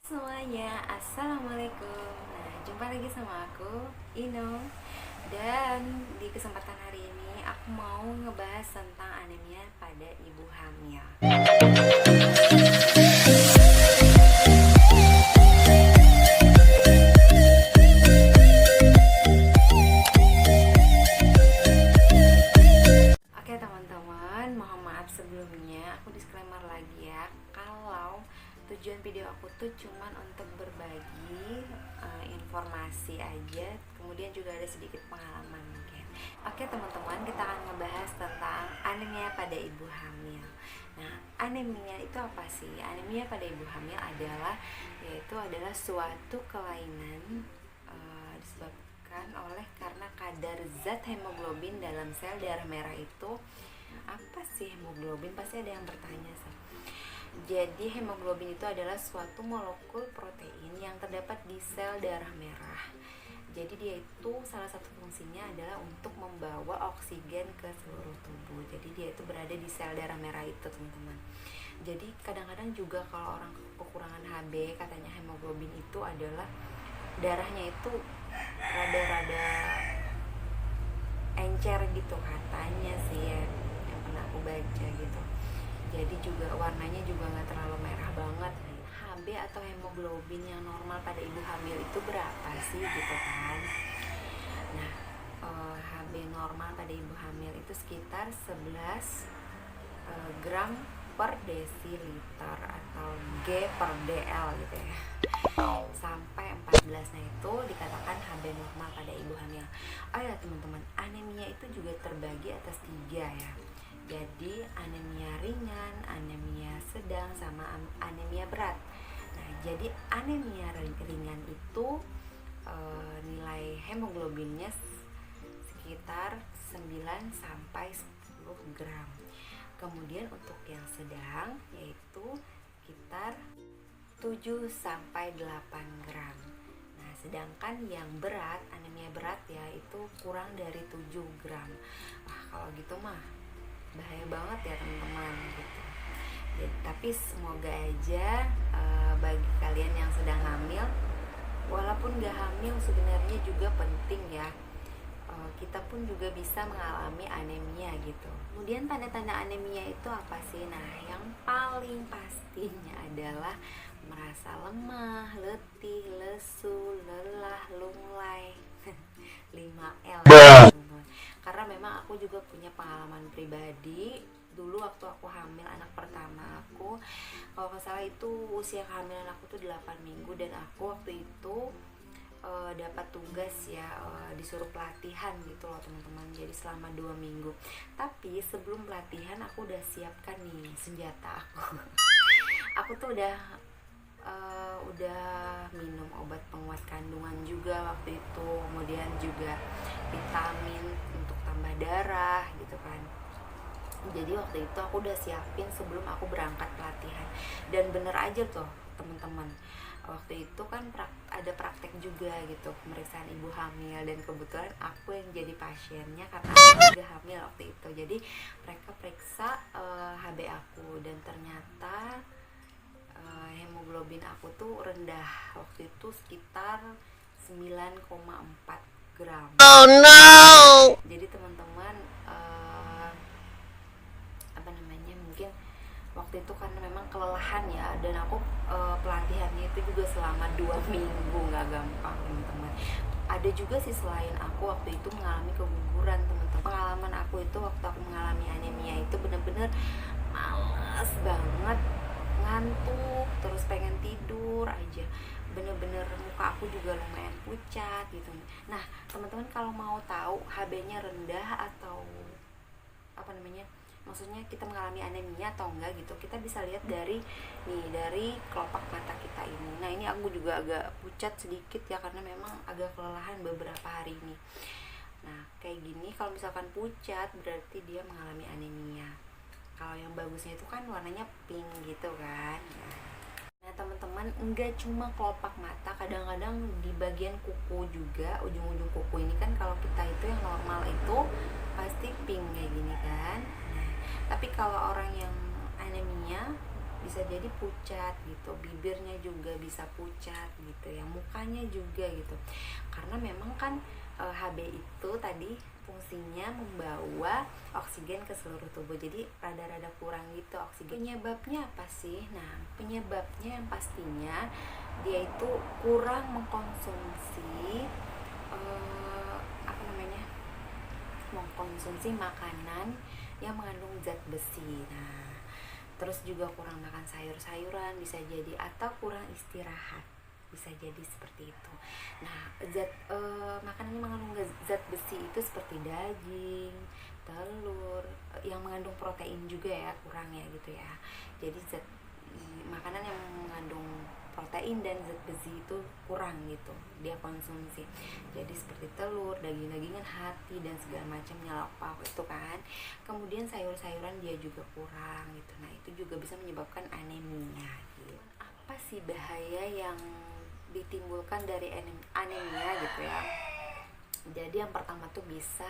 Semuanya, assalamualaikum. Nah, jumpa lagi sama aku, Ino. Dan di kesempatan hari ini aku mau ngebahas tentang anemia pada ibu hamil. Oke teman-teman, mohon maaf sebelumnya, aku disclaimer lagi ya, kalau tujuan video aku tuh cuman untuk berbagi informasi aja, kemudian juga ada sedikit pengalaman mungkin. Oke teman-teman, kita akan ngebahas tentang anemia pada ibu hamil. Nah, anemia itu apa sih? Anemia pada ibu hamil adalah suatu kelainan disebabkan oleh karena kadar zat hemoglobin dalam sel darah merah itu. Apa sih hemoglobin? Pasti ada yang bertanya sih. Jadi hemoglobin itu adalah suatu molekul protein yang terdapat di sel darah merah. Jadi dia itu salah satu fungsinya adalah untuk membawa oksigen ke seluruh tubuh. Jadi dia itu berada di sel darah merah itu, teman-teman. Jadi kadang-kadang juga kalau orang kekurangan Hb, katanya hemoglobin itu adalah darahnya itu rada-rada encer gitu katanya sih ya, yang pernah aku baca gitu. Jadi juga warnanya juga nggak terlalu merah banget. Hb atau hemoglobin yang normal pada ibu hamil itu berapa sih gitu kan? Nah, Hb normal pada ibu hamil itu sekitar 11 gram per desiliter atau G per dl gitu ya, sampai 14. Nah itu dikatakan Hb normal pada ibu hamil. Oh ya teman-teman, anemia itu juga terbagi atas 3 ya. Jadi anemia ringan, anemia sedang, sama anemia berat. Nah, jadi anemia ringan itu nilai hemoglobinnya sekitar 9 sampai 10 gram. Kemudian untuk yang sedang yaitu sekitar 7 sampai 8 gram. Nah, sedangkan yang berat, anemia berat ya, itu kurang dari 7 gram. Wah, kalau gitu mah bahaya banget ya teman-teman gitu. Jadi, tapi semoga aja bagi kalian yang sedang hamil, walaupun gak hamil sebenarnya juga penting ya, kita pun juga bisa mengalami anemia gitu. Kemudian tanda-tanda anemia itu apa sih? Nah, yang paling pastinya adalah merasa lemah, letih, lesu, lelah, lunglai. 5L ya, karena memang aku juga punya pengalaman pribadi. Dulu waktu aku hamil anak pertama aku, kalau nggak salah itu usia kehamilan aku tuh 8 minggu, dan aku waktu itu dapat tugas ya, disuruh pelatihan gitu loh teman-teman. Jadi selama 2 minggu. Tapi sebelum pelatihan aku udah siapkan nih senjata aku. Aku tuh udah minum obat penguat kandungan juga waktu itu, kemudian juga vitamin untuk tambah darah gitu kan. Jadi waktu itu aku udah siapin sebelum aku berangkat pelatihan. Dan bener aja tuh teman-teman, waktu itu kan ada praktek juga gitu, pemeriksaan ibu hamil, dan kebetulan aku yang jadi pasiennya karena aku juga hamil waktu itu. Jadi mereka periksa Hb aku, dan ternyata hemoglobin aku tuh rendah waktu itu sekitar 9,4 gram. Oh no. Jadi teman-teman, mungkin waktu itu karena memang kelelahan ya, dan aku pelatihannya itu juga selama 2 minggu, nggak gampang teman-teman. Ada juga sih selain aku waktu itu mengalami keguguran teman-teman. Pengalaman aku itu waktu aku mengalami anemia itu bener-bener males banget, ngantuk, terus pengen tidur aja, bener-bener muka aku juga lumayan pucat gitu. Nah teman-teman, kalau mau tahu HB-nya rendah atau maksudnya kita mengalami anemia atau enggak gitu, kita bisa lihat dari kelopak mata kita ini. Nah ini aku juga agak pucat sedikit ya, karena memang agak kelelahan beberapa hari ini. Nah kayak gini, kalau misalkan pucat berarti dia mengalami anemia. Kalau yang bagusnya itu kan warnanya pink gitu kan. Nah teman-teman, enggak cuma kelopak mata, kadang-kadang di bagian kuku juga, ujung-ujung kuku ini kan kalau kita itu yang normal itu pasti pink kayak gini kan. Nah tapi kalau orang yang anemia bisa jadi pucat gitu, bibirnya juga bisa pucat gitu ya, mukanya juga gitu, karena memang kan HB itu tadi fungsinya membawa oksigen ke seluruh tubuh, jadi rada-rada kurang gitu oksigen. Penyebabnya apa sih? Nah, penyebabnya yang pastinya dia itu kurang mengkonsumsi apa namanya, mengkonsumsi makanan yang mengandung zat besi. Nah, terus juga kurang makan sayur-sayuran bisa jadi, atau kurang istirahat bisa jadi seperti itu. Nah, makanan yang mengandung zat besi itu seperti daging, telur, yang mengandung protein juga ya kurang ya gitu ya. Jadi makanan yang mengandung protein dan zat besi itu kurang gitu dia konsumsi. Jadi seperti telur, daging-dagingan, hati dan segala macamnya, lauk pauk itu kan. Kemudian sayur-sayuran dia juga kurang gitu. Nah, itu juga bisa menyebabkan anemia gitu. Apa sih bahaya yang ditimbulkan dari anemia gitu ya? Jadi yang pertama tuh bisa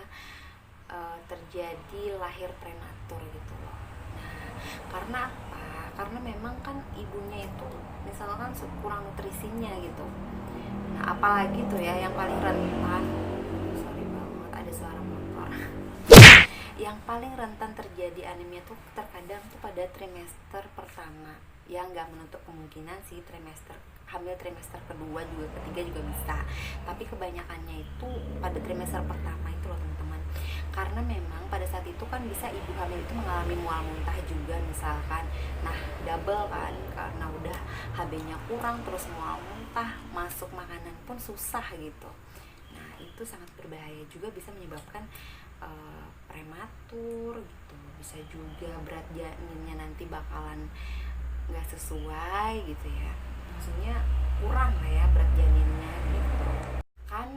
terjadi lahir prematur gitu loh. Nah, karena apa? Karena memang kan ibunya itu misalkan kurang nutrisinya gitu. Nah, apalagi tuh ya yang paling rentan, sorry banget ada suara motor. Yang paling rentan terjadi anemia tuh terkadang tuh pada trimester pertama. Ya nggak menutup kemungkinan sih hamil trimester kedua juga, ketiga juga bisa. Tapi kebanyakannya itu pada trimester pertama itu loh teman-teman. Karena memang pada saat itu kan bisa ibu hamil itu mengalami mual muntah juga misalkan. Nah, double kan, karena udah HB-nya kurang terus mual muntah, masuk makanan pun susah gitu. Nah, itu sangat berbahaya juga, bisa menyebabkan prematur gitu. Bisa juga berat janinnya nanti bakalan nggak sesuai gitu ya, maksudnya kurang lah ya berat janinnya gitu kan.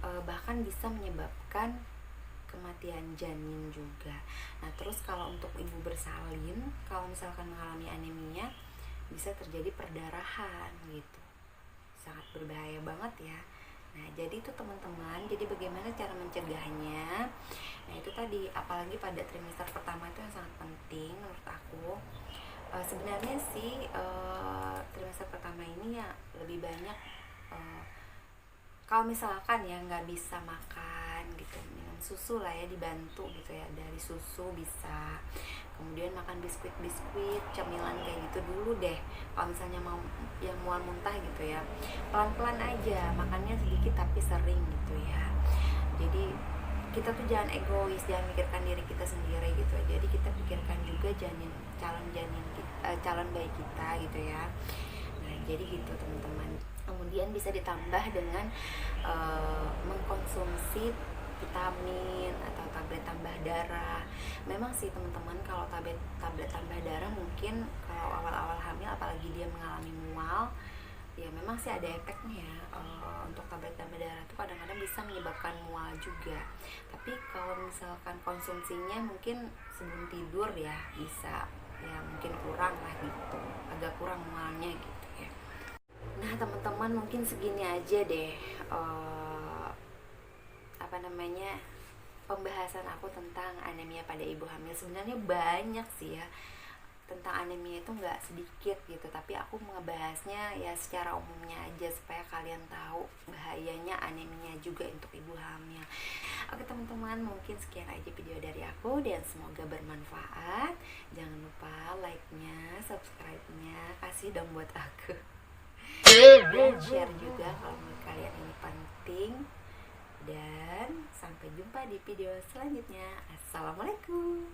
Bahkan bisa menyebabkan kematian janin juga. Nah, terus kalau untuk ibu bersalin, kalau misalkan mengalami anemia bisa terjadi perdarahan gitu, sangat berbahaya banget ya. Nah, jadi itu teman-teman, jadi bagaimana cara mencegahnya? Nah, itu tadi, apalagi pada trimester pertama itu yang sangat penting menurut aku. Sebenarnya sih trimester pertama ini ya lebih banyak kalau misalkan ya nggak bisa makan gitu, minum susu lah ya, dibantu gitu ya, dari susu bisa. Kemudian makan biskuit cemilan kayak gitu dulu deh. Kalau misalnya mau yang mual muntah gitu ya, pelan-pelan aja makannya, sedikit tapi sering gitu ya. Jadi kita tuh jangan egois, jangan mikirkan diri kita sendiri gitu. Jadi kita pikirkan juga calon bayi kita gitu ya. Nah, jadi gitu teman-teman. Kemudian bisa ditambah dengan mengkonsumsi vitamin atau tablet tambah darah. Memang sih teman-teman, kalau tablet tambah darah mungkin kalau awal-awal hamil apalagi dia mengalami mual, ya memang sih ada efeknya ya. Untuk tablet tambah darah tuh kadang-kadang bisa menyebabkan mual juga. Tapi kalau misalkan konsumsinya mungkin sebelum tidur ya bisa, ya mungkin kurang lah gitu, agak kurang mualnya gitu ya. Nah teman-teman, mungkin segini aja deh pembahasan aku tentang anemia pada ibu hamil. Sebenarnya banyak sih ya tentang anemia, itu nggak sedikit gitu, tapi aku ngebahasnya ya secara umumnya aja supaya kalian tahu bahayanya anemia juga untuk ibu hamil. Oke teman-teman, mungkin sekian aja video dari aku dan semoga bermanfaat. Jangan lupa like-nya, subscribe-nya, kasih dong buat aku, dan share juga kalau menurut kalian ini penting. Dan sampai jumpa di video selanjutnya. Assalamualaikum.